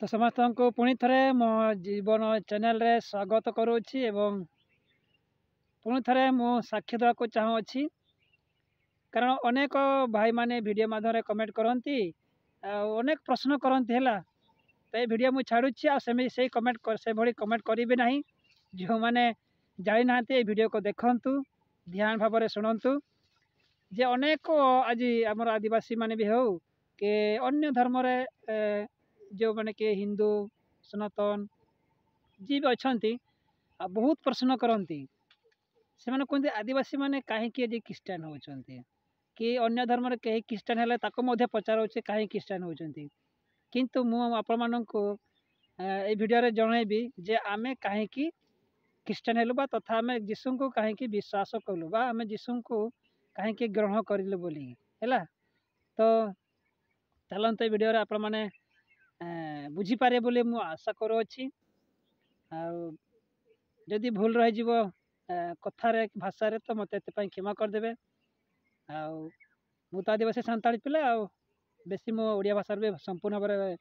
तो समस्त को पुणी थे मो जीवन चैनल रे स्वागत करुच्ची एवं पुणी थे मु साक्षी देवाक चाहूँगी कारण अनेक भाई माने वीडियो माध्यम कमेंट करती अनेक प्रश्न करती है तो ये वीडियो मुझे छाड़ुची से कमेंट से भली कमेंट करेंगे ना जो मैंने जानी ना ये वीडियो को देखु ध्यान भाव शुणु जे अनेक आज आमर आदिवासी माने भी हो कि अन्य धर्म रे जो मैंने कि हिंदू सनातन जी भी अच्छा बहुत प्रश्न करती से कहते आदिवासी माने कहीं क्रिश्चियन होती कि अन्य धर्म रे कहीं क्रिश्चियन है पचार कहीं क्रिश्चियन होती किंतु मु आपण मानक ए वीडियो रे जनइबी जे आमे कहीं क्रिश्चियन हेलु बा तथा आमे जीशु को कहीं विश्वास कलु बा आमे जीशु को कहीं ग्रहण करूँ बोली है तो चलते वीडियो रे आपण माने बुझीपारे बोली मु आशा करुँची जदि भूल रही कथार भाषा रे तो मत क्षमा करदे मु तो आदिवासी सांताली पिला बेसी मो ओडिया भाषा भी संपूर्ण भाव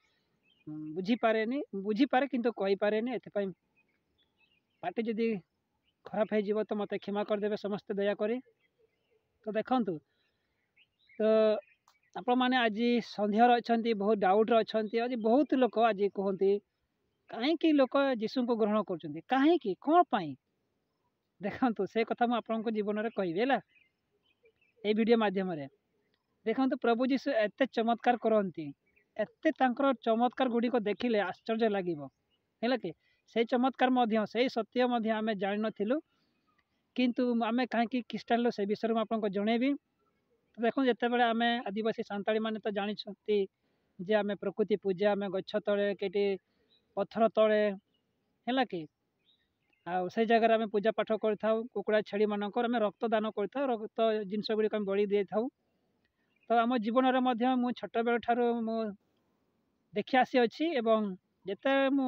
बुझीपारे किंतु कहीपे एपाई पार्टी जदि खराब हो तो मत क्षमा करदे समस्ते दयाकोरी तो देखु तो आपण मैंने आज सन्ध्यार अच्छा बहुत डाउट्रे अच्छा आज बहुत लोक आज कहते कहीं लोक जीशु को ग्रहण कर कहीं कौन पाई देखु से कथा मुझे जीवन में कहबी है ये वीडियो मध्यम देखु प्रभु जीशु एत चमत्कार करती एत चमत्कार गुड़िक देखिले आश्चर्य लगे है कि से चमत्कार से सत्य आम जान नु किंतु आम कहीं क्रिश्चियन से विषय में आपको जनइबी तो देखो जिते बड़े आम आदिवासी सांताली माने तो जानते जे आम प्रकृति पूजा आम गछ तले कि पत्थर तले है कि आउ से जगह आम पूजा पाठ कर कुकुड़ा छेली मानक आम रक्त दान कर रक्त जिनस गुड़िक बलि दे था तो आम जीवन में मु छोट बेल ठार मु देखी आसी अच्छी एवं जिते मु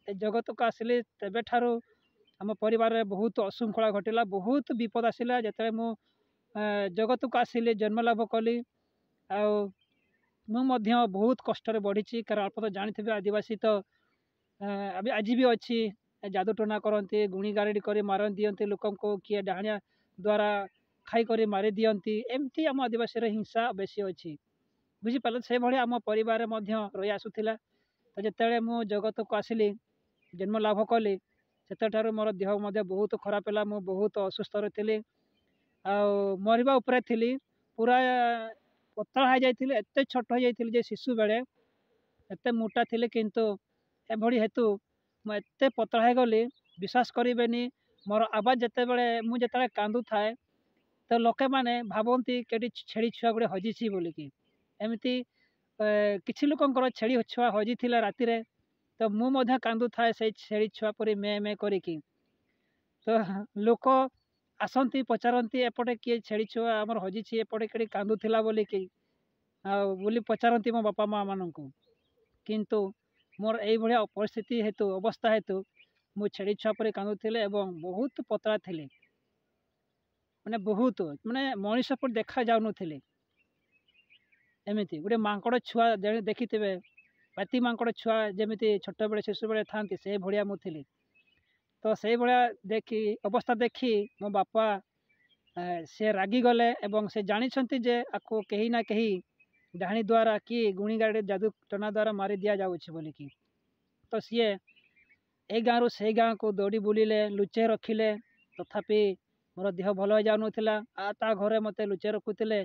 जगत को आसिली तेबे ठारू आम परिवार बहुत अशृंखला घटला बहुत विपद आसला जिते मु जगत को आसिली जन्म लाभ कली मु बहुत कष्ट बढ़ी कारण आप तो जानते आदिवासी तो आज भी अच्छी जादूटोना करती गुणी गारेडी कर मार दियंती लोक को किए डाणिया द्वारा खाई कर मारी दियंती एमती आम आदिवासी हिंसा बेसी अच्छी बुझीपार से भाई आम परिवार रही आसूला तो जिते मु जगत को आसिली जन्म लाभ कली से मोर देह बहुत खराब है मु बहुत असुस्थ रही मरवा उपरे थी पूरा पतला हो जाती एत छोट हो जाती शिशु बेले एत मोटा थी किंतु एभली हेतु मुझे पतला हो गली विश्वास करेनि मोर आवाज जिते बड़े मुझे कांदू थाए तो लोके मैंने भावती कहीं छेड़ी छुआ गुड़े हजिची बोलिकी एमती किसी लोक छेड़ी छुआ हजी राति तो मुझे कांदू थाए से छेड़ी छुआ पर मे मे करी तो लोक आसती पचारती एपटे किए छेड़ी छुआ आमर हजिची एपटे कहीं कांदुला बोलिकी बोली पचारती मो बापा माँ मान किंतु मोर यही परिस्थिति हेतु अवस्था हेतु मु छेड़ी छुआ पर कांदुले बहुत पतला थी माने बहुत माने मनीष पर देखा जाऊन एमती गोटे मांकड़ छुआ देखी थे पाती मांकड़ छुआ जमी छोट बेले शिशु बेले था से भाया मुझी तो से भाया देखी अवस्था देखी मो बापा से रागी गले एवं से जानी जे आपको कहीं ना कहीं डाणी द्वारा कि गुणी गाड़ी जादू टना द्वारा मारी दि जाऊँगी बोलिकी तो सी ए गाँव से गाँव को दौड़ी बुलिले लुचे रखिले तथापि मोर देह भल हो जाऊला ता घरे मत लुचे रखुले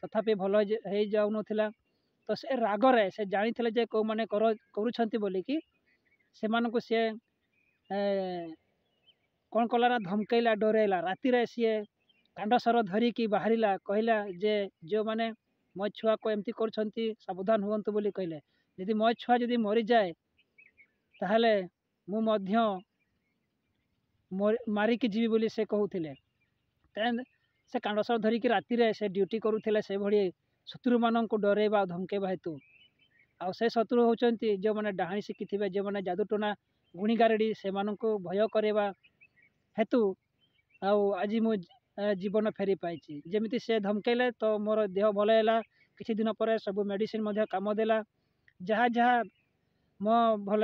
तथापि भल हो जाऊला तो से रागरे से जानी जे कौ मैंने करुँच बोलिकी से सी कौन कला ना धमकैला डरैला राति सी कांडसर धरिकी बाहरिला कहला जे जो मैंने मो छुआ को एमती कर सावधान हूँ बोली कहले यदि मो छुआ जदि मरी जाए ताहले मु मारिकी जीवी बोली से कहूले से कांडसर धरिकी राति से ड्यूटी करुले से भली शत्रु मान को डरैबा धमकेबा हेतु आ से शत्रु होती जो मैंने डाणी शिखी जो मैंने जादूटोना गुणी गारेडी से भय करवा हेतु आज मु जीवन फेरी पाई जमी से धमकैले तो मोर देह भल है किसी दिन पर सब मेडिसिन काम देला जहाँ जहाँ ମୋ ଭଲ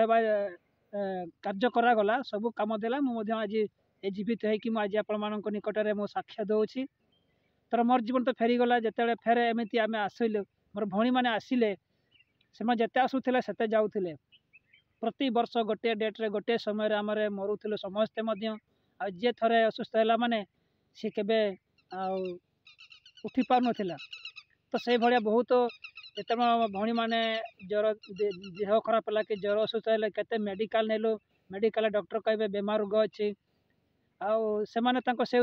କାର୍ଯ୍ୟ କରାଗଲା ସବୁ କାମ ଦେଲା ମୁଁ ମଧ୍ୟ ଆଜି ଏ ଜୀବିତ ହେଇକି ମୁଁ ଆଜି ଆପଣମାନଙ୍କ ନିକଟରେ ମୁଁ ସାକ୍ଷ୍ୟ ଦେଉଛି। ତର ମୋର ଜୀବନ ତ ଫେରିଗଲା ଯେତେବେଳେ ଫେରେ ଏମିତି ଆମେ ଆସିଲୁ ମୋର ଭଉଣୀମାନେ ଆସିଲେ ସେମାନେ ଯେତେ ଆସୁଥିଲେ ସେତେ ଯାଉଥିଲେ ପ୍ରତି ବର୍ଷ ଗୋଟିଏ ଡେଟ୍ରେ ଗୋଟିଏ ସମୟରେ ଆମର ମରୁଥିଲୁ ସମସ୍ତେ ମଧ୍ୟ ଆଉ ଯିଏ ଥରେ ଅସୁସ୍ଥ ହେଲା ମାନେ ସେ କେବେ ଆଉ ଉଠି ପାରୁନଥିଲା। ତ ସେଇଭଳିଆ ବହୁତ ଯେତେବେଳେ ଭଉଣୀମାନେ ଜ୍ୱର ଦେହ ଖରାପ ହେଲା କି ଜ୍ୱର ଅସୁସ୍ଥ ହେଲେ କେତେ ମେଡ଼ିକାଲ ନେଲୁ ମେଡ଼ିକାଲ ଡକ୍ଟର କହିବେ ବେମାର ରୋଗ ଅଛି ଆଉ ସେମାନେ ତାଙ୍କ ସେ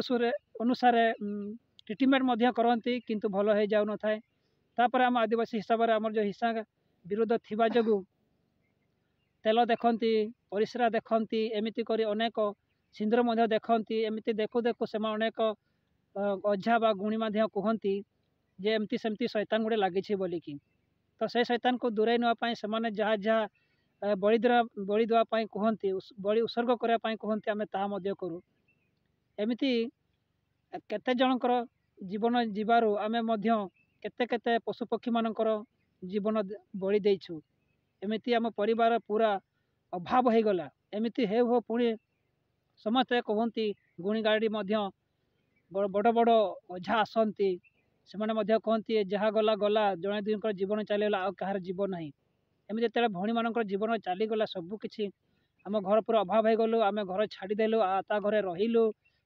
ଅନୁସାରେ ଟ୍ରିଟମେଣ୍ଟ ମଧ୍ୟ କରନ୍ତି କିନ୍ତୁ ଭଲ ହେଇଯାଉନଥାଏ। ତାପରେ ଆମ ଆଦିବାସୀ ହିସାବରେ ଆମର ଯେଉଁ ହିଂସା ବିରୋଧ ଥିବା ଯୋଗୁଁ ତେଲ ଦେଖନ୍ତି ପରିସ୍ରା ଦେଖନ୍ତି ଏମିତି କରି ଅନେକ ସିନ୍ଦୁର ମଧ୍ୟ ଦେଖନ୍ତି ଏମିତି ଦେଖୁ ଦେଖୁ ସେମାନେ ଅନେକ ଅଝା ବା ଗୁଣି ମଧ୍ୟ କୁହନ୍ତି ଯେ ଏମିତି ସେମିତି ଶୈତାନ ଗୋଟେ ଲାଗିଛି ବୋଲିକି। ତ ସେ ଶୈତାନକୁ ଦୂରେଇ ନେବା ପାଇଁ ସେମାନେ ଯାହା ଯାହା ବଳି ଦେବା ପାଇଁ କୁହନ୍ତି ବଳି ଉତ୍ସର୍ଗ କରିବା ପାଇଁ କୁହନ୍ତି ଆମେ ତାହା ମଧ୍ୟ କରୁ। ଏମିତି କେତେ ଜଣଙ୍କର ଜୀବନ ଯିବାରୁ ଆମେ ମଧ୍ୟ କେତେ କେତେ ପଶୁପକ୍ଷୀମାନଙ୍କର ଜୀବନ ବଳି ଦେଇଛୁ। ଏମିତି ଆମ ପରିବାର ପୁରା ଅଭାବ ହେଇଗଲା। ଏମିତି ହେଉ ହେଉ ପୁଣି ସମସ୍ତେ କୁହନ୍ତି ଗୁଣିଗାରେଡ଼ି ମଧ୍ୟ ବଡ଼ ବଡ଼ ଅଝା ଆସନ୍ତି ସେମାନେ ମଧ୍ୟ କହନ୍ତି ଯାହା ଗଲା ଗଲା ଜଣେ ଦୁଇଙ୍କର ଜୀବନ ଚାଲିଗଲା ଆଉ କାହାର ଜୀବ ନାହିଁ। ଏମିତି ଯେତେବେଳେ ଭଉଣୀମାନଙ୍କର ଜୀବନ ଚାଲିଗଲା ସବୁକିଛି ଆମ ଘର ପୁରା ଅଭାବ ହେଇଗଲୁ ଆମେ ଘର ଛାଡ଼ିଦେଲୁ ଆଉ ତା ଘରେ ରହିଲୁ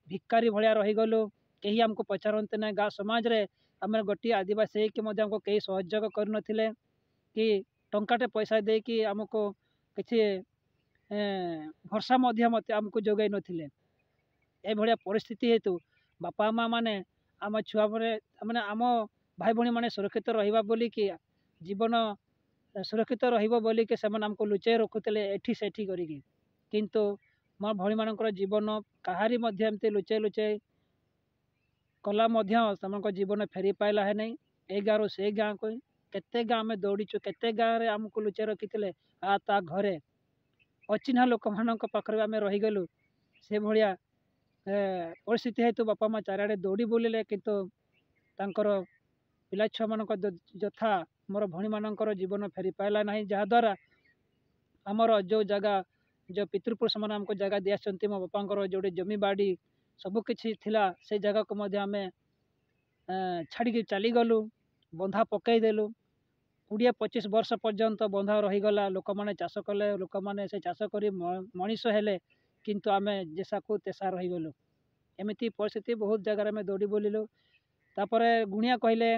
ଭିକାରୀ ଭଳିଆ ରହିଗଲୁ କେହି ଆମକୁ ପଚାରନ୍ତି ନାହିଁ। ଗାଁ ସମାଜରେ ଆମେ ଗୋଟିଏ ଆଦିବାସୀ ହେଇକି ମଧ୍ୟ ଆମକୁ କେହି ସହଯୋଗ କରିନଥିଲେ କି ଟଙ୍କାଟେ ପଇସା ଦେଇକି ଆମକୁ କିଛି ଭରସା ମଧ୍ୟ ଆମକୁ ଯୋଗାଇ ନଥିଲେ। ଏଭଳିଆ ପରିସ୍ଥିତି ହେତୁ ବାପା ମାଆ ମାନେ ଆମ ଛୁଆମାନେ ମାନେ ଆମ ଭାଇ ଭଉଣୀମାନେ ସୁରକ୍ଷିତ ରହିବା ବୋଲିକି ଜୀବନ ସୁରକ୍ଷିତ ରହିବ ବୋଲିକି ସେମାନେ ଆମକୁ ଲୁଚାଇ ରଖୁଥିଲେ ଏଠି ସେଠି କରିକି। କିନ୍ତୁ ମୋ ଭଉଣୀମାନଙ୍କର ଜୀବନ କାହାରି ମଧ୍ୟ ଏମିତି ଲୁଚାଇ ଲୁଚାଇ କଲା ମଧ୍ୟ ସେମାନଙ୍କ ଜୀବନ ଫେରି ପାଇଲା ହେ ନାହିଁ। ଏ ଗାଁରୁ ସେ ଗାଁକୁ କେତେ ଗାଁ ଆମେ ଦୌଡ଼ିଛୁ କେତେ ଗାଁରେ ଆମକୁ ଲୁଚାଇ ରଖିଥିଲେ ତା ଘରେ ଅଚିହ୍ନା ଲୋକମାନଙ୍କ ପାଖରେ ଆମେ ରହିଗଲୁ। ସେଭଳିଆ ପରିସ୍ଥିତି ହେତୁ ବାପା ମାଆ ଚାରିଆଡ଼େ ଦୌଡ଼ି ବୁଲିଲେ କିନ୍ତୁ ତାଙ୍କର ପିଲା ଛୁଆମାନଙ୍କ ଯଥା ମୋର ଭଉଣୀମାନଙ୍କର ଜୀବନ ଫେରି ପାଇଲା ନାହିଁ। ଯାହାଦ୍ୱାରା ଆମର ଯେଉଁ ଜାଗା ଯେଉଁ ପିତୃପୁରୁଷମାନେ ଆମକୁ ଜାଗା ଦିଆସନ୍ତି ମୋ ବାପାଙ୍କର ଯେଉଁଠି ଜମିବାଡ଼ି ସବୁକିଛି ଥିଲା ସେ ଜାଗାକୁ ମଧ୍ୟ ଆମେ ଛାଡ଼ିକି ଚାଲିଗଲୁ ବନ୍ଧା ପକାଇଦେଲୁ। 20-25 ବର୍ଷ ପର୍ଯ୍ୟନ୍ତ ବନ୍ଧା ରହିଗଲା। ଲୋକମାନେ ଚାଷ କଲେ ଲୋକମାନେ ସେ ଚାଷ କରି ମଣିଷ ହେଲେ କିନ୍ତୁ ଆମେ ଯେସାକୁ ତେସା ରହିଗଲୁ। ଏମିତି ପରିସ୍ଥିତି ବହୁତ ଜାଗାରେ ଆମେ ଦୌଡ଼ି ବୁଲିଲୁ। ତାପରେ ଗୁଣିଆ କହିଲେ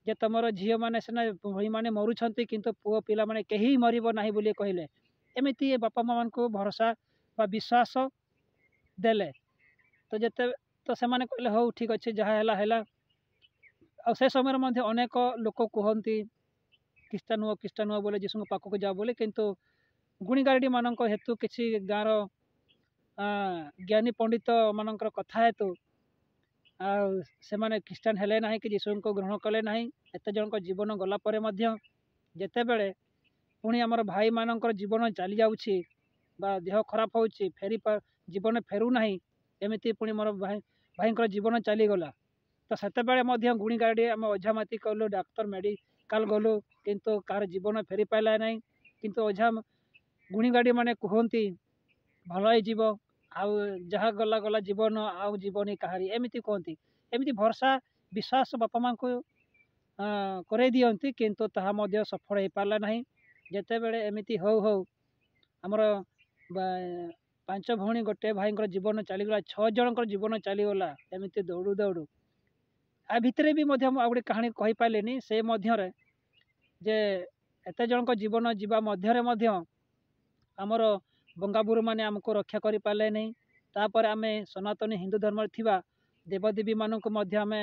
ଯେ ତୁମର ଝିଅମାନେ ସିନା ଭଉଣୀମାନେ ମରୁଛନ୍ତି କିନ୍ତୁ ପୁଅ ପିଲାମାନେ କେହି ମରିବ ନାହିଁ ବୋଲି କହିଲେ। ଏମିତି ବାପା ମାଆମାନଙ୍କୁ ଭରସା ବା ବିଶ୍ୱାସ ଦେଲେ ତ ସେମାନେ କହିଲେ ହଉ ଠିକ୍ ଅଛି ଯାହା ହେଲା ହେଲା। ଆଉ ସେ ସମୟରେ ମଧ୍ୟ ଅନେକ ଲୋକ କୁହନ୍ତି ଖ୍ରୀଷ୍ଟିଆନ ହୁଅ ବୋଲି ଯୀଶୁଙ୍କ ପାଖକୁ ଯାଅ ବୋଲି କିନ୍ତୁ ଗୁଣିଗାରେଡ଼ିମାନଙ୍କ ହେତୁ କିଛି ଗାଁର ଜ୍ଞାନୀ ପଣ୍ଡିତ ମାନଙ୍କର କଥା ହେତୁ ଆଉ ସେମାନେ ଖ୍ରୀଷ୍ଟିଆନ ହେଲେ ନାହିଁ କି ଯୀଶୁଙ୍କୁ ଗ୍ରହଣ କଲେ ନାହିଁ। ଏତେ ଜଣଙ୍କ ଜୀବନ ଗଲା ପରେ ମଧ୍ୟ ଯେତେବେଳେ ପୁଣି ଆମର ଭାଇମାନଙ୍କର ଜୀବନ ଚାଲିଯାଉଛି ବା ଦେହ ଖରାପ ହେଉଛି ଜୀବନ ଫେରୁନାହିଁ ଏମିତି ପୁଣି ମୋର ଭାଇଙ୍କର ଜୀବନ ଚାଲିଗଲା। ତ ସେତେବେଳେ ମଧ୍ୟ ଗୁଣିଗାରେଡ଼ି ଆମେ ଅଝାମାତି କଲୁ ଡାକ୍ତର ମେଡ଼ିକାଲ ଗଲୁ କିନ୍ତୁ କାହାର ଜୀବନ ଫେରି ପାଇଲା ନାହିଁ। କିନ୍ତୁ ଅଝା ଗୁଣିଗାରେଡ଼ି କୁହନ୍ତି ଭଲ ହେଇଯିବ ଆଉ ଯାହା ଗଲା ଗଲା ଜୀବନ ଆଉ ଜୀବନି କାହାରି ଏମିତି କୁହନ୍ତି। ଏମିତି ଭରସା ବିଶ୍ୱାସ ବାପା ମାଆଙ୍କୁ କରେଇ ଦିଅନ୍ତି କିନ୍ତୁ ତାହା ମଧ୍ୟ ସଫଳ ହେଇପାରିଲା ନାହିଁ। ଯେତେବେଳେ ଏମିତି ହଉ ହଉ ଆମର 5 ଭଉଣୀ ଗୋଟେ ଭାଇଙ୍କର ଜୀବନ ଚାଲିଗଲା 6 ଜଣଙ୍କର ଜୀବନ ଚାଲିଗଲା ଏମିତି ଦୌଡ଼ୁ ଦୌଡ଼ୁ। ଆ ଭିତରେ ବି ମଧ୍ୟ ମୁଁ ଆଉ ଗୋଟେ କାହାଣୀ କହିପାରିଲିନି ସେ ମଧ୍ୟରେ ଯେ ଏତେ ଜଣଙ୍କ ଜୀବନ ଯିବା ମଧ୍ୟରେ ମଧ୍ୟ ଆମର ବଙ୍ଗାବୁରୁମାନେ ଆମକୁ ରକ୍ଷା କରିପାରିଲେ ନାହିଁ। ତାପରେ ଆମେ ସନାତନୀ ହିନ୍ଦୁ ଧର୍ମରେ ଥିବା ଦେବଦେବୀମାନଙ୍କୁ ମଧ୍ୟ ଆମେ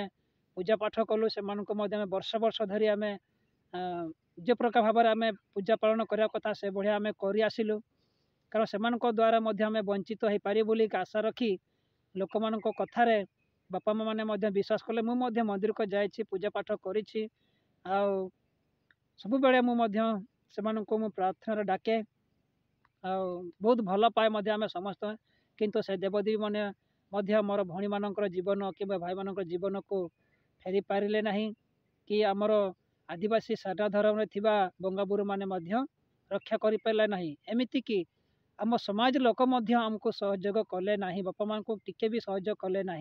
ପୂଜା ପାଠ କଲୁ। ସେମାନଙ୍କୁ ମଧ୍ୟ ଆମେ ବର୍ଷ ବର୍ଷ ଧରି ଆମେ ଯେ ପ୍ରକାର ଭାବରେ ଆମେ ପୂଜା ପାଳନ କରିବା କଥା ସେଭଳିଆ ଆମେ କରି ଆସିଲୁ। କାରଣ ସେମାନଙ୍କ ଦ୍ୱାରା ମଧ୍ୟ ଆମେ ବଞ୍ଚିତ ହେଇପାରିବୁ ବୋଲି ଆଶା ରଖି ଲୋକମାନଙ୍କ କଥାରେ ବାପା ମାଆ ମାନେ ମଧ୍ୟ ବିଶ୍ୱାସ କଲେ। ମୁଁ ମଧ୍ୟ ମନ୍ଦିରକୁ ଯାଇଛି ପୂଜା ପାଠ କରିଛି ଆଉ ସବୁବେଳେ ମୁଁ ମଧ୍ୟ ସେମାନଙ୍କୁ ମୁଁ ପ୍ରାର୍ଥନାରେ ଡାକେ ଆଉ ବହୁତ ଭଲ ପାଏ ମଧ୍ୟ ଆମେ ସମସ୍ତେ। କିନ୍ତୁ ସେ ଦେବଦେବୀ ମାନେ ମଧ୍ୟ ମୋର ଭଉଣୀମାନଙ୍କର ଜୀବନ କିମ୍ବା ଭାଇମାନଙ୍କର ଜୀବନକୁ ଫେରି ପାରିଲେ ନାହିଁ କି ଆମର ଆଦିବାସୀ ସାରନା ଧର୍ମରେ ଥିବା ବଙ୍ଗାବୁରୁମାନେ ମଧ୍ୟ रक्षा करिपाला नहीं एमिति कि आम समाज लोक आमको सहयोग कले ना बापा माँ को टिके भी सहयोग कले ना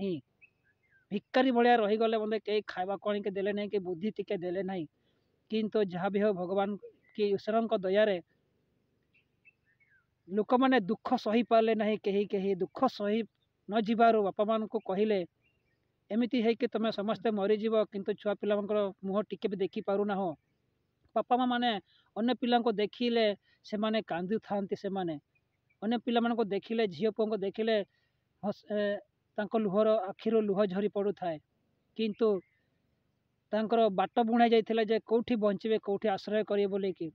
भिकारी भाया रहीगले मतलब कई खावा कण के देले नहीं कि बुद्धि टिके देले नहीं किंतु जहाँ भी हो भगवान की ईश्वर दया लोक मैंने दुख सही पारे ना कहीं दुख सही न जीवार बापा मान को कहले एमती है कि तुम समस्ते मरीज किंतु छुआ पिला मुह टिके भी देखी पारुना हो बापा माँ मैंने अन्य पिला देखिले से माने कांदी था से माने अन्य पिला को देखिले झील पुओं को देखिले लुहर आखिर लुह झरी पड़ू थाए किंतु तांकर बाट बुणा जाइथिला जे कोठी बंचिबे कोठी आश्रय करिए बोले कि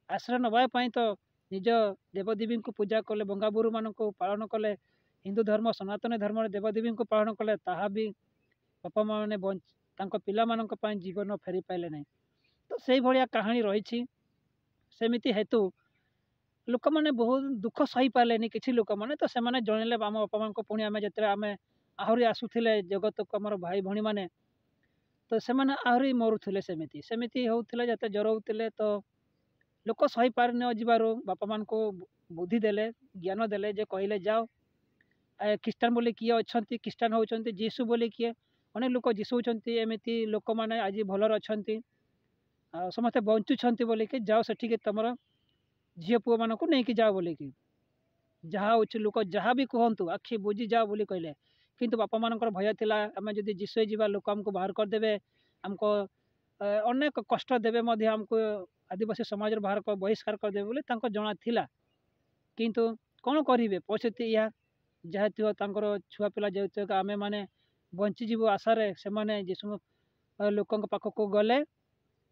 आश्रय नबा पई तो निज देवदेवी को पूजा कले बंगाबुरु मान को पालन कले हिंदू धर्म सनातन धर्म देवदेवी को पालन कले ताहा भी बापा माँ मैंने पिला मानक पई जीवन फेरी पाइले नहीं तो से भाया कहानी रही सेमिति हेतु लोक मैंने बहुत दुख सही पारे किसी लोक मैंने तो से जनइले आम बापा माँ को पुणी आम जो आम आहरी आसुले जगत को आम भाई भाई मैंने तो से आहरी मरुले सेमती सेमती होते जिते ज्वर होते तो लोक सही पार न जीवार बापा मान को बुद्धि देले ज्ञान देले जे कहले जाओ ख्रीष्टान बोली किए अच्छा ख्रीष्टान होती जीशु बोली किए अनेक लोक जीशु होती एमती लोक मैंने आज भलर अच्छा समस्ते बंचुंट बोलिकी जाओ से तुम झील पुओ मान को लेकिन जाओ बोलिकी जहाँ अच्छे लोक जहाँ भी कहतु आखि बुझी जाओ बोली कहले किंतु बापा मान भय थिला आम जदि जीशु जीवा लोक आमको बाहर करदे आमको अनेक कष्ट देवे आमको आदिवासी समाज बाहर बहिष्कार करदे बोले जना थिला किंतु कौन करेंगे परिस्थिति या जहाँ छुआ पिला जो आमे माने बंचीजु आशारे से माने जीशु लोक पाखक गले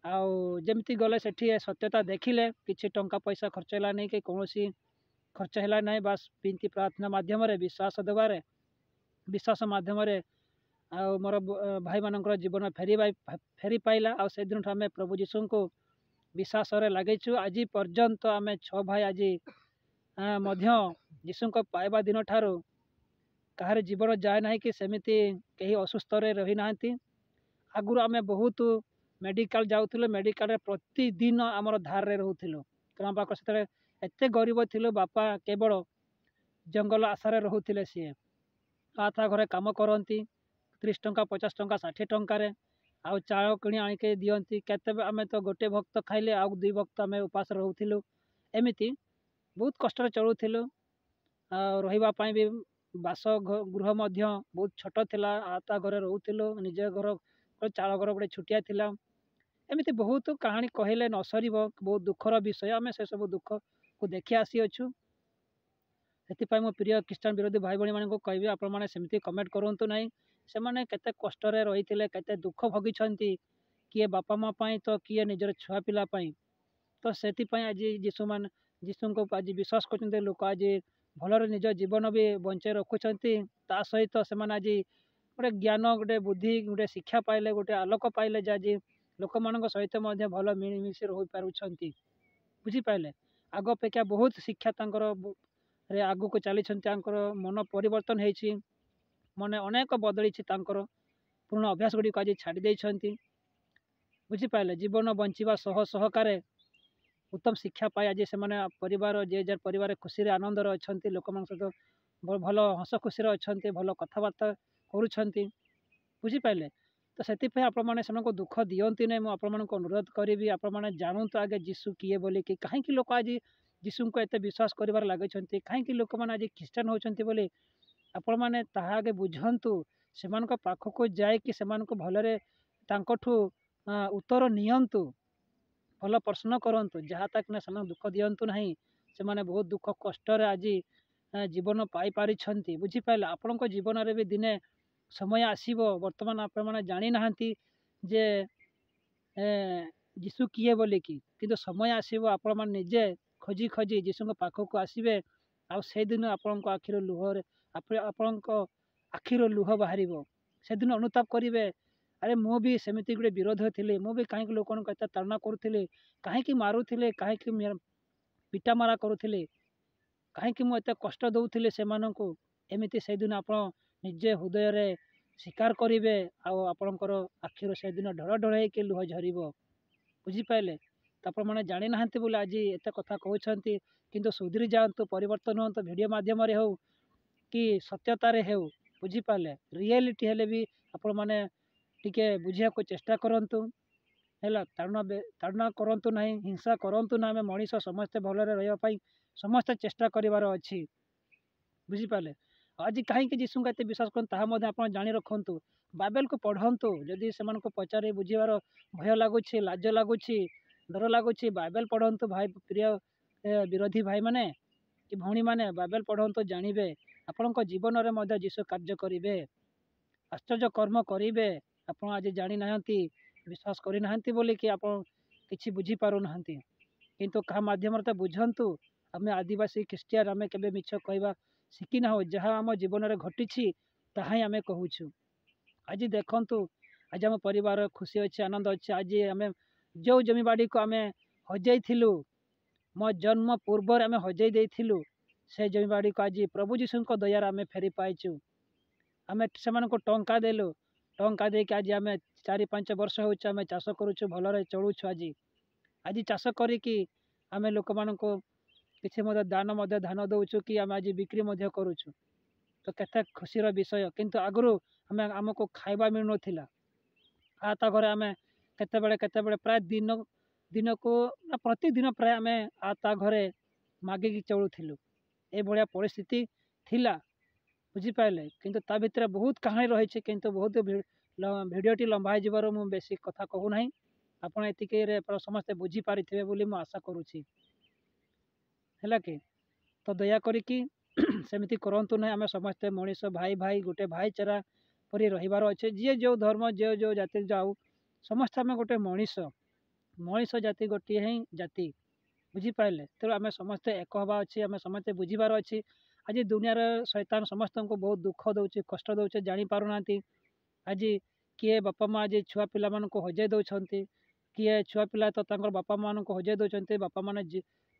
आमती गले से सत्यता देखिले किसी टंका पैसा खर्च है नहीं कि कौन खर्च है ना बास विनती प्रार्थना मध्यम विश्वास देवारे विश्वास मध्यम मोर भाई मान जीवन फेरी पाइला आ से दिन आम प्रभु जीशु को विश्वास लगे आज पर्यंत आम 6 भाई आज जीशु को पाइबा दिन ठारू कहार जीवन जाए ना कि सेमिति कहीं असुस्थ रही ना आगुरी आम बहुत मेडिकल जाऊँ मेडिकल प्रतिदिन आमर धारे रोलु कारण बापा से एत गरीब थी बापा केवल जंगल आशारे रोते सी आता घरे कम करती 30 टंका 50 टंका 60 टंकार आउ चाउल किणी आणिके दियंती केते आमे तो गोटे भक्त खाइले आउ 2 भक्त आमे उपास रहउथिलु एमिति बहुत कष्ट चलुथिलु रहिबा पई भी बास गृह मध्य बहुत छोट थिला आता घरे रहउथिलु निज घर चाउल घर गोटे छुटिया थिला एमिति बहुत कहानी कहले न सरीब बहुत दुखर विषय आमे से सब दुख को देखि आसी अछु से मो प्रिय ख्रीष्टान विरोधी भाई भाई मानक कहे आपण मैंने सेमती कमेंट करूँ ना से मैंने केते कष्ट रही केते दुख भोगी किए बापा माँ तो किए निजर छुआ पिलापाई तो से आज जीशु को आज विश्वास कर लोक आज भलर निज जीवन भी बंचे रखुंट ता सहित से आज गोटे ज्ञान गोटे बुद्धि गोटे शिक्षा पाइले गोटे आलोक पाइले जे आज लोक मान सहित भल मिलमिशि रही पार्टी बुझीपारे आग अपेक्षा बहुत शिक्षा रे आगु को चली मन परिवर्तन होती मन अनेक बदली पुराना अभ्यास गुड़ी आज छाड़ी बुझीपारे जीवन बंचा सह सहकार उत्तम शिक्षा पाई आज से परिवार जे जार परिवार खुशी आनंद अच्छा लोक सहित भल हस खुशी अच्छा भल कथबार्ता करुँच बुझीपारे तो से आपण मैंने दुख दियंती नहीं मुझे अनुरोध करी आपण जानतु आगे जीशु किए बोली कि कहीं लोक आज जीशु को एत विश्वास कर लगे कहीं लोक मैंने आज ख्रीष्टान होती बोली आपण मैंने आगे बुझंतु से पाखक जाए कि भलरे उत्तर नियंतु भल प्रश्न करंतु जहाँ तक ना से दुख दियंतु नहीं से माने बहुत दुख कष्ट आज जीवन पाई पारिछंती बुझीपारे आपण जीवन रे भी दिने समय आसीबो वर्तमान आपण माने जानी नाहंती जे जीशु किए बोली कि किंतु समय आसीबो आपण माने निजे खोजी खोजी जीशु पाखक आसबे आ से दिन आपण आखिर लुहर आपण आखिर लुह बाहर से दिन अनुताप करेंगे अरे मु भी सेमती गोटे विरोध थी मुझे कहीं लोक ताड़ना करुली कहीं मारुले कहीं पिटा मारा करुले कहीं मुझे कष्ट दौली से एमती से दिन आप निजे हृदय स्वीकार करेंगे आपणकर आखिर से दिन ढल ढल हो लुह झर बुझीपारे ଆପଣମାନେ ଜାଣିନାହାନ୍ତି ବୋଲି ଆଜି ଏତେ କଥା କହୁଛନ୍ତି। କିନ୍ତୁ ସୁଧୁରି ଯାଆନ୍ତୁ, ପରିବର୍ତ୍ତନ ହୁଅନ୍ତୁ, ଭିଡ଼ିଓ ମାଧ୍ୟମରେ ହେଉ କି ସତ୍ୟତାରେ ହେଉ, ବୁଝିପାରିଲେ। ରିଆଲିଟି ହେଲେ ବି ଆପଣମାନେ ଟିକେ ବୁଝିବାକୁ ଚେଷ୍ଟା କରନ୍ତୁ ହେଲା। ତାଡ଼ନା କରନ୍ତୁ ନାହିଁ, ହିଂସା କରନ୍ତୁ ନା। ଆମେ ମଣିଷ ସମସ୍ତେ ଭଲରେ ରହିବା ପାଇଁ ସମସ୍ତେ ଚେଷ୍ଟା କରିବାର ଅଛି, ବୁଝିପାରିଲେ। ଆଜି କାହିଁକି ଯୀଶୁଙ୍କୁ ଏତେ ବିଶ୍ୱାସ କରନ୍ତୁ ତାହା ମଧ୍ୟ ଆପଣ ଜାଣି ରଖନ୍ତୁ। ବାଇବେଲକୁ ପଢ଼ନ୍ତୁ। ଯଦି ସେମାନଙ୍କୁ ପଚାରି ବୁଝିବାର ଭୟ ଲାଗୁଛି, ଲାଜ ଲାଗୁଛି, ଡର ଲାଗୁଛି, ବାଇବେଲ ପଢ଼ନ୍ତୁ। ଭାଇ ପ୍ରିୟ ବିରୋଧୀ ଭାଇମାନେ କି ଭଉଣୀମାନେ, ବାଇବେଲ ପଢ଼ନ୍ତୁ, ଜାଣିବେ। ଆପଣଙ୍କ ଜୀବନରେ ମଧ୍ୟ ଯୀଶୁ କାର୍ଯ୍ୟ କରିବେ, ଆଶ୍ଚର୍ଯ୍ୟ କର୍ମ କରିବେ। ଆପଣ ଆଜି ଜାଣିନାହାନ୍ତି, ବିଶ୍ୱାସ କରିନାହାନ୍ତି ବୋଲିକି ଆପଣ କିଛି ବୁଝିପାରୁନାହାନ୍ତି। କିନ୍ତୁ କାହା ମାଧ୍ୟମରେ ତ ବୁଝନ୍ତୁ। ଆମେ ଆଦିବାସୀ ଖ୍ରୀଷ୍ଟିଆନ, ଆମେ କେବେ ମିଛ କହିବା ଶିଖିନାହୁଁ। ଯାହା ଆମ ଜୀବନରେ ଘଟିଛି ତାହା ହିଁ ଆମେ କହୁଛୁ। ଆଜି ଦେଖନ୍ତୁ, ଆଜି ଆମ ପରିବାର ଖୁସି ଅଛି, ଆନନ୍ଦ ଅଛି। ଆଜି ଆମେ ଯେଉଁ ଜମିବାଡ଼ିକୁ ଆମେ ହଜାଇଥିଲୁ, ମୋ ଜନ୍ମ ପୂର୍ବରେ ଆମେ ହଜାଇ ଦେଇଥିଲୁ, ସେ ଜମିବାଡ଼ିକୁ ଆଜି ପ୍ରଭୁ ଯୀଶୁଙ୍କ ଦୟାରେ ଆମେ ଫେରି ପାଇଛୁ। ଆମେ ସେମାନଙ୍କୁ ଟଙ୍କା ଦେଲୁ, ଟଙ୍କା ଦେଇକି ଆଜି ଆମେ 4-5 ବର୍ଷ ହେଉଛି ଆମେ ଚାଷ କରୁଛୁ, ଭଲରେ ଚଳୁଛୁ। ଆଜି ଚାଷ କରିକି ଆମେ ଲୋକମାନଙ୍କୁ କିଛି ମଧ୍ୟ ଧାନ ଦେଉଛୁ କି ଆମେ ଆଜି ବିକ୍ରି ମଧ୍ୟ କରୁଛୁ। ତ କେତେ ଖୁସିର ବିଷୟ। କିନ୍ତୁ ଆଗରୁ ଆମକୁ ଖାଇବା ମିଳୁନଥିଲା। ତା ଘରେ ଆମେ କେତେବେଳେ ପ୍ରାୟ ଦିନକୁ ପ୍ରତିଦିନ ପ୍ରାୟ ଆମେ ତା ଘରେ ମାଗିକି ଚଳୁଥିଲୁ। ଏଭଳିଆ ପରିସ୍ଥିତି ଥିଲା, ବୁଝିପାରିଲେ। କିନ୍ତୁ ତା ଭିତରେ ବହୁତ କାହାଣୀ ରହିଛି। କିନ୍ତୁ ବହୁତ ଭିଡ଼ିଓଟି ଲମ୍ବା ହେଇଯିବାରୁ ମୁଁ ବେଶୀ କଥା କହୁନାହିଁ। ଆପଣ ଏତିକିରେ ସମସ୍ତେ ବୁଝିପାରିଥିବେ ବୋଲି ମୁଁ ଆଶା କରୁଛି, ହେଲା କି। ତ ଦୟା କରିକି ସେମିତି କରନ୍ତୁ ନାହିଁ। ଆମେ ସମସ୍ତେ ମଣିଷ, ଭାଇ ଗୋଟେ ଭାଇଚାରା ପରି ରହିବାର ଅଛି। ଯିଏ ଯେଉଁ ଧର୍ମ, ଯେଉଁ ଜାତି ଯାଉ, ସମସ୍ତେ ଆମେ ଗୋଟେ ମଣିଷ ଜାତି, ଗୋଟିଏ ହିଁ ଜାତି, ବୁଝିପାରିଲେ। ତେଣୁ ଆମେ ସମସ୍ତେ ଏକ ହେବା ଅଛି, ଆମେ ସମସ୍ତେ ବୁଝିବାର ଅଛି। ଆଜି ଦୁନିଆରେ ଶୈତାନ ସମସ୍ତଙ୍କୁ ବହୁତ ଦୁଃଖ ଦେଉଛି, କଷ୍ଟ ଦେଉଛି, ଜାଣିପାରୁନାହାନ୍ତି। ଆଜି କିଏ ବାପା ମା' ଆଜି ଛୁଆ ପିଲାମାନଙ୍କୁ ହଜାଇ ଦେଉଛନ୍ତି, କିଏ ଛୁଆ ପିଲା ତ ତାଙ୍କର ବାପା ମା'ମାନଙ୍କୁ ହଜାଇ ଦେଉଛନ୍ତି, ବାପାମାନେ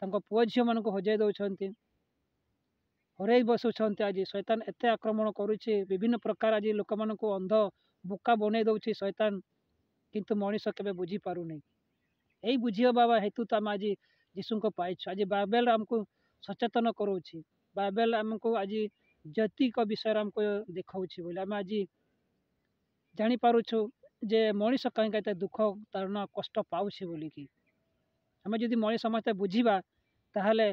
ତାଙ୍କ ପୁଅ ଝିଅମାନଙ୍କୁ ହଜାଇ ଦେଉଛନ୍ତି, ହରେଇ ବସୁଛନ୍ତି। ଆଜି ଶୈତାନ ଏତେ ଆକ୍ରମଣ କରୁଛି, ବିଭିନ୍ନ ପ୍ରକାର ଆଜି ଲୋକମାନଙ୍କୁ ଅନ୍ଧ ବୋକା ବନେଇ ଦେଉଛି ଶୈତାନ। କିନ୍ତୁ ମଣିଷ କେବେ ବୁଝିପାରୁନି। ଏଇ ବୁଝିବା ହେତୁ ତ ଆମେ ଆଜି ଯୀଶୁଙ୍କୁ ପାଇଛୁ। ଆଜି ବାଇବେଲ ଆମକୁ ସଚେତନ କରୁଛି, ବାଇବେଲ ଆମକୁ ଆଜି ଜାତିକ ବିଷୟରେ ଆମକୁ ଦେଖାଉଛି ବୋଲି ଆମେ ଆଜି ଜାଣିପାରୁଛୁ ଯେ ମଣିଷ କାହିଁକି ଏତେ ଦୁଃଖ, ତାଡ଼ନା, କଷ୍ଟ ପାଉଛି ବୋଲିକି। ଆମେ ଯଦି ମଣିଷ ସମସ୍ତେ ବୁଝିବା, ତାହେଲେ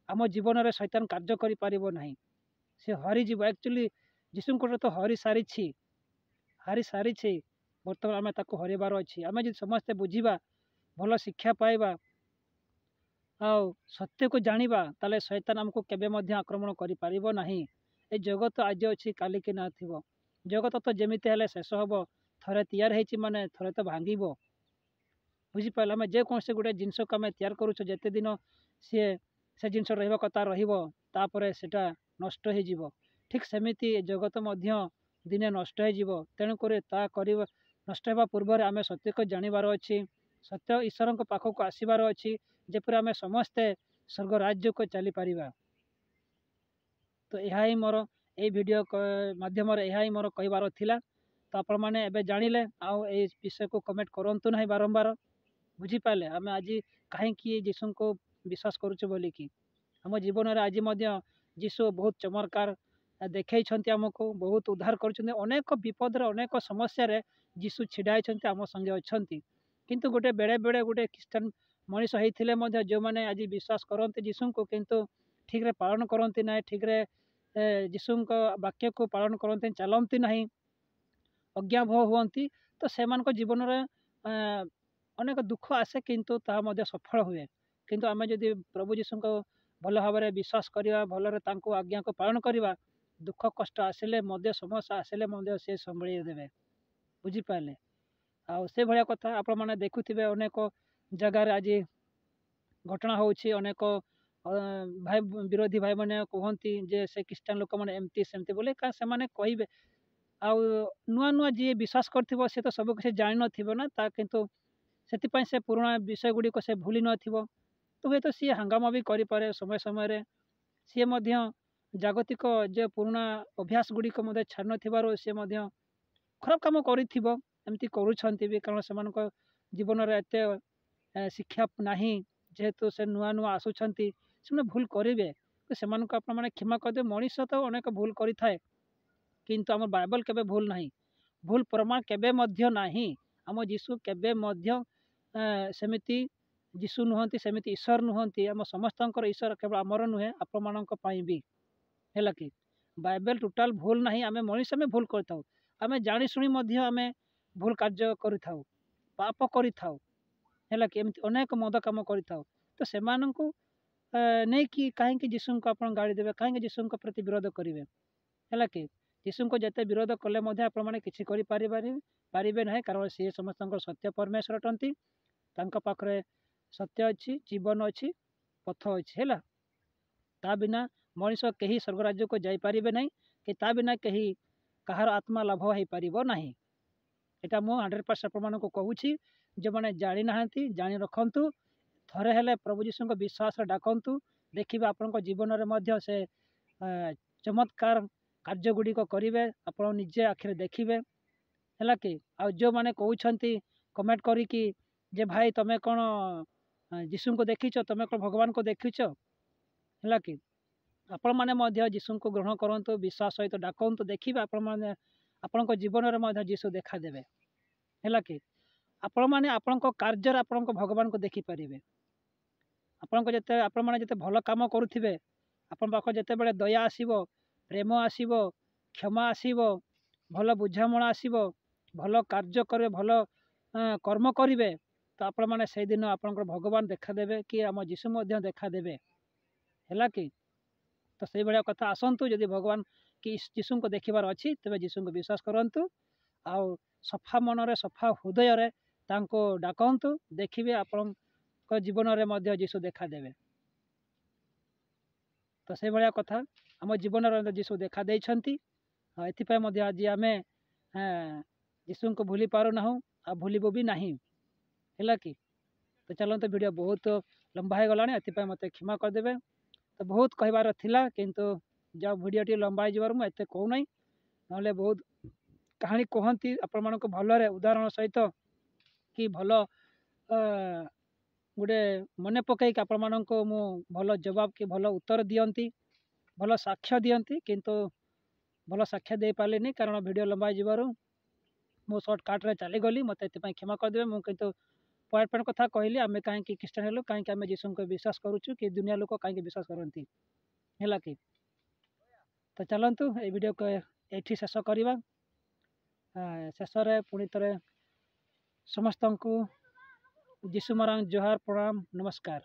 ଆମ ଜୀବନରେ ଶୈତାନ କାର୍ଯ୍ୟ କରିପାରିବ ନାହିଁ, ସେ ହରିଯିବ। ଆକ୍ଚୁଆଲି ଯୀଶୁଙ୍କର ତ ହାରି ସାରିଛି। ବର୍ତ୍ତମାନ ଆମେ ତାକୁ ହରାଇବାର ଅଛି। ଆମେ ଯଦି ସମସ୍ତେ ବୁଝିବା, ଭଲ ଶିକ୍ଷା ପାଇବା ଆଉ ସତ୍ୟକୁ ଜାଣିବା, ତାହେଲେ ଶୈତାନ ଆମକୁ କେବେ ମଧ୍ୟ ଆକ୍ରମଣ କରିପାରିବ ନାହିଁ। ଏ ଜଗତ ଆଜି ଅଛି, କାଲିକି ନଥିବ। ଜଗତ ତ ଯେମିତି ହେଲେ ଶେଷ ହେବ। ଥରେ ତିଆରି ହେଇଛି ମାନେ ଥରେ ତ ଭାଙ୍ଗିବ, ବୁଝିପାରିଲେ। ଆମେ ଯେକୌଣସି ଗୋଟେ ଜିନିଷକୁ ଆମେ ତିଆରି କରୁଛୁ, ଯେତେ ଦିନ ସେ ଜିନିଷ ରହିବା କଥା ରହିବ, ତାପରେ ସେଟା ନଷ୍ଟ ହେଇଯିବ। ଠିକ୍ ସେମିତି ଜଗତ ମଧ୍ୟ ଦିନେ ନଷ୍ଟ ହେଇଯିବ। ତେଣୁକରି ନଷ୍ଟ ହେବା ପୂର୍ବରେ ଆମେ ସତ୍ୟକୁ ଜାଣିବାର ଅଛି, ସତ୍ୟ ଈଶ୍ୱରଙ୍କ ପାଖକୁ ଆସିବାର ଅଛି, ଯେପରି ଆମେ ସମସ୍ତେ ସ୍ୱର୍ଗ ରାଜ୍ୟକୁ ଚାଲିପାରିବା। ତ ଏହା ହିଁ ମୋର ଏଇ ଭିଡ଼ିଓ ମାଧ୍ୟମରେ ଏହା ହିଁ ମୋର କହିବାର ଥିଲା। ତ ଆପଣମାନେ ଏବେ ଜାଣିଲେ, ଆଉ ଏଇ ବିଷୟକୁ କମେଣ୍ଟ କରନ୍ତୁ ନାହିଁ ବାରମ୍ବାର, ବୁଝିପାରିଲେ। ଆମେ ଆଜି କାହିଁକି ଯୀଶୁଙ୍କୁ ବିଶ୍ୱାସ କରୁଛୁ ବୋଲିକି। ଆମ ଜୀବନରେ ଆଜି ମଧ୍ୟ ଯୀଶୁ ବହୁତ ଚମତ୍କାର ଦେଖେଇଛନ୍ତି, ଆମକୁ ବହୁତ ଉଦ୍ଧାର କରୁଛନ୍ତି। ଅନେକ ବିପଦରେ, ଅନେକ ସମସ୍ୟାରେ ଯୀଶୁ ଛିଡ଼ା ହେଇଛନ୍ତି, ଆମ ସଙ୍ଗେ ଅଛନ୍ତି। କିନ୍ତୁ ବେଳେ ଗୋଟେ ଖ୍ରୀଷ୍ଟିଆନ ମଣିଷ ହେଇଥିଲେ ମଧ୍ୟ ଯେଉଁମାନେ ଆଜି ବିଶ୍ୱାସ କରନ୍ତି ଯୀଶୁଙ୍କୁ, କିନ୍ତୁ ଠିକ୍ରେ ପାଳନ କରନ୍ତି ନାହିଁ, ଠିକ୍ରେ ଯୀଶୁଙ୍କ ବାକ୍ୟକୁ ପାଳନ କରନ୍ତି, ଚାଲନ୍ତି ନାହିଁ, ଅଜ୍ଞାଭୋ ହୁଅନ୍ତି, ତ ସେମାନଙ୍କ ଜୀବନରେ ଅନେକ ଦୁଃଖ ଆସେ, କିନ୍ତୁ ତାହା ମଧ୍ୟ ସଫଳ ହୁଏ। କିନ୍ତୁ ଆମେ ଯଦି ପ୍ରଭୁ ଯୀଶୁଙ୍କ ଭଲ ଭାବରେ ବିଶ୍ୱାସ କରିବା, ଭଲରେ ତାଙ୍କୁ ଆଜ୍ଞାକୁ ପାଳନ କରିବା, ଦୁଃଖ କଷ୍ଟ ଆସିଲେ ମଧ୍ୟ, ସମସ୍ୟା ଆସିଲେ ମଧ୍ୟ ସେ ସମ୍ଭାଳି ଦେବେ, ବୁଝିପାରିଲେ। ଆଉ ସେଭଳିଆ କଥା ଆପଣମାନେ ଦେଖୁଥିବେ, ଅନେକ ଜାଗାରେ ଆଜି ଘଟଣା ହେଉଛି। ଅନେକ ବିରୋଧୀ ଭାଇମାନେ କୁହନ୍ତି ଯେ ସେ ଖ୍ରୀଷ୍ଟିଆନ ଲୋକମାନେ ଏମିତି ସେମିତି ବୋଲି, ସେମାନେ କହିବେ। ଆଉ ନୂଆ ଯିଏ ବିଶ୍ୱାସ କରିଥିବ ସେ ତ ସବୁ କିଛି ଜାଣିନଥିବ ନା, କିନ୍ତୁ ସେଥିପାଇଁ ସେ ପୁରୁଣା ବିଷୟ ଗୁଡ଼ିକ ସେ ଭୁଲି ନଥିବ। ତ ହୁଏତ ସିଏ ହାଙ୍ଗାମା ବି କରିପାରେ ସମୟରେ। ସିଏ ମଧ୍ୟ ଜାଗତିକ ଯେ ପୁରୁଣା ଅଭ୍ୟାସ ଗୁଡ଼ିକ ମଧ୍ୟ ଛାଡ଼ି ନଥିବାରୁ ସେ ମଧ୍ୟ ଖରାପ କାମ କରିଥିବ। ଏମିତି କରୁଛନ୍ତି ବି, କାରଣ ସେମାନଙ୍କ ଜୀବନରେ ଏତେ ଶିକ୍ଷା ନାହିଁ ଯେହେତୁ ସେ ନୂଆ ନୂଆ ଆସୁଛନ୍ତି ସେମାନେ ଭୁଲ କରିବେ ସେମାନଙ୍କୁ ଆପଣମାନେ କ୍ଷମା କରିଦେବେ। ମଣିଷ ତ ଅନେକ ଭୁଲ କରିଥାଏ କିନ୍ତୁ ଆମ ବାଇବଲ କେବେ ଭୁଲ ନାହିଁ, ଭୁଲ ପ୍ରମାଣ କେବେ ମଧ୍ୟ ନାହିଁ। ଆମ ଯୀଶୁ କେବେ ମଧ୍ୟ ସେମିତି ଯୀଶୁ ନୁହନ୍ତି, ସେମିତି ଈଶ୍ୱର ନୁହନ୍ତି। ଆମ ସମସ୍ତଙ୍କର ଈଶ୍ୱର, କେବଳ ଆମର ନୁହେଁ ଆପଣମାନଙ୍କ ପାଇଁ ବି। ହେଲା କି ବାଇବେଲ ଟୋଟାଲ ଭୁଲ ନାହିଁ। ଆମେ ମଣିଷ, ଆମେ ଭୁଲ କରିଥାଉ, ଆମେ ଜାଣିଶୁଣି ମଧ୍ୟ ଆମେ ଭୁଲ କାର୍ଯ୍ୟ କରିଥାଉ, ପାପ କରିଥାଉ। ହେଲା କି ଏମିତି ଅନେକ ମଦ କାମ କରିଥାଉ। ତ ସେମାନଙ୍କୁ ନେଇକି କାହିଁକି ଯୀଶୁଙ୍କୁ ଆପଣ ଗାଳି ଦେବେ, କାହିଁକି ଯୀଶୁଙ୍କ ପ୍ରତି ବିରୋଧ କରିବେ? ହେଲା କି ଯୀଶୁଙ୍କୁ ଯେତେ ବିରୋଧ କଲେ ମଧ୍ୟ ଆପଣମାନେ କିଛି ପାରିବେ ନାହିଁ, କାରଣ ସିଏ ସମସ୍ତଙ୍କର ସତ୍ୟ ପରମେଶ୍ୱର ଅଟନ୍ତି। ତାଙ୍କ ପାଖରେ ସତ୍ୟ ଅଛି, ଜୀବନ ଅଛି, ପଥ ଅଛି। ହେଲା, ତା ବିନା ମଣିଷ କେହି ସ୍ୱର୍ଗ ରାଜ୍ୟକୁ ଯାଇପାରିବେ ନାହିଁ, କି ତା ବିନା କେହି କାହାର ଆତ୍ମା ଲାଭ ହେଇପାରିବ ନାହିଁ। ଏଇଟା ମୁଁ 100% ଆପଣମାନଙ୍କୁ କହୁଛି। ଯେଉଁମାନେ ଜାଣିନାହାନ୍ତି ଜାଣି ରଖନ୍ତୁ, ଥରେ ହେଲେ ପ୍ରଭୁ ଯୀଶୁଙ୍କ ବିଶ୍ୱାସରେ ଡାକନ୍ତୁ, ଦେଖିବେ ଆପଣଙ୍କ ଜୀବନରେ ମଧ୍ୟ ସେ ଚମତ୍କାର କାର୍ଯ୍ୟ ଗୁଡ଼ିକ କରିବେ, ଆପଣ ନିଜେ ଆଖିରେ ଦେଖିବେ। ହେଲା କି ଆଉ ଯେଉଁମାନେ କହୁଛନ୍ତି କମେଣ୍ଟ କରିକି ଯେ ଭାଇ ତମେ କ'ଣ ଯୀଶୁଙ୍କୁ ଦେଖିଛ, ତମେ କ'ଣ ଭଗବାନଙ୍କୁ ଦେଖିଛ? ହେଲା କି ଆପଣମାନେ ମଧ୍ୟ ଯୀଶୁଙ୍କୁ ଗ୍ରହଣ କରନ୍ତୁ, ବିଶ୍ୱାସ ସହିତ ଡାକନ୍ତୁ, ଦେଖିବେ ଆପଣମାନେ ଆପଣଙ୍କ ଜୀବନରେ ମଧ୍ୟ ଯୀଶୁ ଦେଖାଦେବେ। ହେଲା କି ଆପଣମାନେ ଆପଣଙ୍କ କାର୍ଯ୍ୟରେ ଆପଣଙ୍କ ଭଗବାନଙ୍କୁ ଦେଖିପାରିବେ। ଆପଣମାନେ ଯେତେ ଭଲ କାମ କରୁଥିବେ, ଆପଣଙ୍କ ପାଖରେ ଯେତେବେଳେ ଦୟା ଆସିବ, ପ୍ରେମ ଆସିବ, କ୍ଷମା ଆସିବ, ଭଲ ବୁଝାମଣା ଆସିବ, ଭଲ କାର୍ଯ୍ୟ କରିବେ, ଭଲ କର୍ମ କରିବେ, ତ ଆପଣମାନେ ସେଇଦିନ ଆପଣଙ୍କର ଭଗବାନ ଦେଖାଦେବେ, କି ଆମ ଯୀଶୁ ମଧ୍ୟ ଦେଖାଦେବେ। ହେଲା କି ତ ସେଇଭଳିଆ କଥା। ଆସନ୍ତୁ, ଯଦି ଭଗବାନ କି ଯୀଶୁଙ୍କୁ ଦେଖିବାର ଅଛି ତେବେ ଯୀଶୁଙ୍କୁ ବିଶ୍ୱାସ କରନ୍ତୁ, ଆଉ ସଫା ମନରେ ସଫା ହୃଦୟରେ ତାଙ୍କୁ ଡାକନ୍ତୁ, ଦେଖିବେ ଆପଣଙ୍କ ଜୀବନରେ ମଧ୍ୟ ଯୀଶୁ ଦେଖାଦେବେ। ତ ସେଇଭଳିଆ କଥା ଆମ ଜୀବନରେ ଯୀଶୁ ଦେଖା ଦେଇଛନ୍ତି, ଆଉ ଏଥିପାଇଁ ମଧ୍ୟ ଆଜି ଆମେ ଯୀଶୁଙ୍କୁ ଭୁଲି ପାରୁନାହୁଁ, ଆଉ ଭୁଲିବୁ ବି ନାହିଁ। ହେଲା କି ତ ଚାଲନ୍ତୁ, ଭିଡ଼ିଓ ବହୁତ ଲମ୍ବା ହେଇଗଲାଣି, ଏଥିପାଇଁ ମୋତେ କ୍ଷମା କରିଦେବେ। ତ ବହୁତ କହିବାର ଥିଲା, କିନ୍ତୁ ଯାହା ଭିଡ଼ିଓଟି ଲମ୍ବା ହେଇଯିବାରୁ ମୁଁ ଏତେ କହୁନାହିଁ। ନହେଲେ ବହୁତ କାହାଣୀ କୁହନ୍ତି ଆପଣମାନଙ୍କୁ ଭଲରେ ଉଦାହରଣ ସହିତ, କି ଭଲ ଗୋଟେ ମନେ ପକାଇକି ଆପଣମାନଙ୍କୁ ମୁଁ ଭଲ ଜବାବ କି ଭଲ ଉତ୍ତର ଦିଅନ୍ତି, ଭଲ ସାକ୍ଷ୍ୟ ଦିଅନ୍ତି, କିନ୍ତୁ ଭଲ ସାକ୍ଷ୍ୟ ଦେଇପାରିଲିନି କାରଣ ଭିଡ଼ିଓ ଲମ୍ବା ହେଇଯିବାରୁ ମୁଁ ସର୍ଟକଟ୍ରେ ଚାଲିଗଲି। ମୋତେ ଏଥିପାଇଁ କ୍ଷମା କରିଦେବେ। ମୁଁ କିନ୍ତୁ ପଏଣ୍ଟ କଥା କହିଲି, ଆମେ କାହିଁକି ଖ୍ରୀଷ୍ଟିଆନ ହେଲୁ, କାହିଁକି ଆମେ ଯୀଶୁଙ୍କୁ ବିଶ୍ୱାସ କରୁଛୁ, କି ଦୁନିଆ ଲୋକ କାହିଁକି ବିଶ୍ୱାସ କରନ୍ତି। ହେଲା କି ତ ଚାଲନ୍ତୁ ଏଇ ଭିଡ଼ିଓକୁ ଏଇଠି ଶେଷ କରିବା। ଶେଷରେ ପୁଣି ଥରେ ସମସ୍ତଙ୍କୁ ଯୀଶୁ ମହାରାଜ ଜୁହାର, ପ୍ରଣାମ, ନମସ୍କାର।